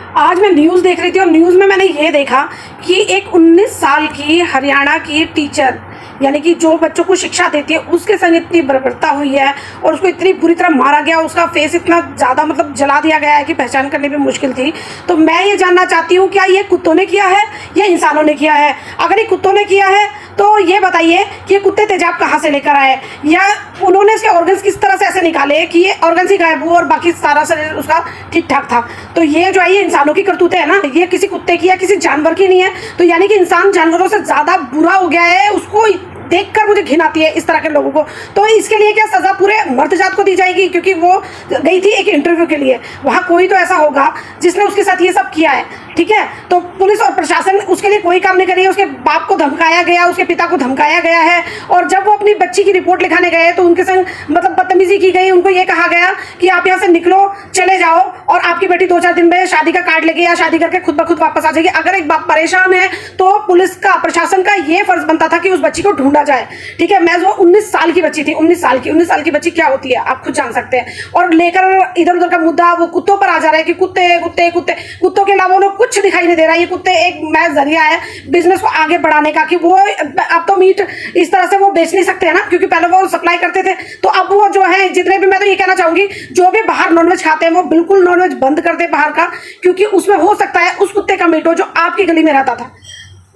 आज मैं न्यूज़ देख रही थी और न्यूज़ में मैंने ये देखा कि एक 19 साल की हरियाणा की टीचर, यानी कि जो बच्चों को शिक्षा देती है, उसके संग इतनी बर्बरता हुई है और उसको इतनी बुरी तरह मारा गया, उसका फेस इतना ज़्यादा मतलब जला दिया गया है कि पहचान करने भी मुश्किल थी। तो मैं ये जानना चाहती हूँ, क्या ये कुत्तों ने किया है या इंसानों ने किया है? अगर ये कुत्तों ने किया है तो ये बताइए कि ये कुत्ते तेजाब कहाँ से लेकर आए, या उन्होंने इसके ऑर्गन्स किस तरह से ऐसे निकाले कि ये ऑर्गन्स ही गायब हुआ और बाकी सारा शरीर उसका ठीक ठाक था। तो ये जो है ये इंसानों की करतूतें है ना, ये किसी कुत्ते की या किसी जानवर की नहीं है। तो यानी कि इंसान जानवरों से ज़्यादा बुरा हो गया है, उसको देखकर मुझे घिन आती है इस तरह के लोगों को। तो इसके लिए क्या सज़ा पूरे मर्द जात को दी जाएगी? क्योंकि वो गई थी एक इंटरव्यू के लिए, वहाँ कोई तो ऐसा होगा जिसने उसके साथ ये सब किया है, ठीक है? तो पुलिस और प्रशासन उसके लिए कोई काम नहीं कर रही है। उसके बाप को धमकाया गया, उसके पिता को धमकाया गया है, और जब वो अपनी बच्ची की रिपोर्ट लिखाने गए तो उनके संग मतलब बदतमीजी की गई। उनको ये कहा गया कि आप यहाँ से निकलो, चले जाओ, और आपकी बेटी 2-4 दिन में शादी का कार्ड लेके या शादी करके खुद ब खुद वापस आ जाएगी। अगर एक बाप परेशान है तो पुलिस का, प्रशासन का ये फर्ज बनता था कि उस बच्ची को ढूंढा जाए, ठीक है? मैं वो 19 साल की बच्ची थी, 19 साल की बच्ची क्या होती है आप खुद जान सकते हैं। और लेकर इधर उधर का मुद्दा वो कुत्तों पर आ जा रहा है कि कुत्ते कुत्ते कुत्ते, कुत्तों के अलावा उन्हें कुछ दिखाई नहीं दे रहा है। ये कुत्ते एक महज जरिया है बिजनेस को आगे बढ़ाने का, कि वो अब तो मीट इस तरह से वो बेच नहीं सकते हैं ना, क्योंकि पहले वो सप्लाई करते थे। तो अब वो जो है जितने भी, मैं तो ये कहना चाहूंगी, जो भी बाहर नॉनवेज खाते हैं वो बिल्कुल नॉनवेज बंद कर दे बाहर का, क्योंकि उसमें हो सकता है उस कुत्ते का मीट हो जो आपकी गली में रहता था।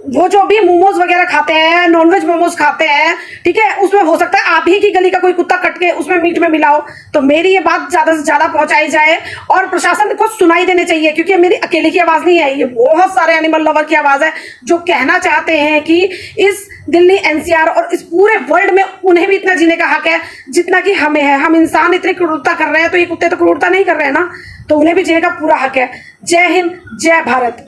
वो जो भी मोमोज वगैरह खाते हैं, नॉनवेज मोमोज खाते हैं, ठीक है, उसमें हो सकता है आप ही की गली का कोई कुत्ता कट के उसमें मीट में मिला हो। तो मेरी ये बात ज्यादा से ज्यादा पहुंचाई जाए और प्रशासन को सुनाई देनी चाहिए, क्योंकि ये मेरी अकेले की आवाज नहीं है, ये बहुत सारे एनिमल लवर की आवाज है जो कहना चाहते हैं कि इस दिल्ली एनसीआर और इस पूरे वर्ल्ड में उन्हें भी इतना जीने का हक है जितना कि हमें है। हम इंसान इतनी क्रूरता कर रहे हैं तो ये कुत्ते तो क्रूरता नहीं कर रहे हैं ना, तो उन्हें भी जीने का पूरा हक है। जय हिंद, जय भारत।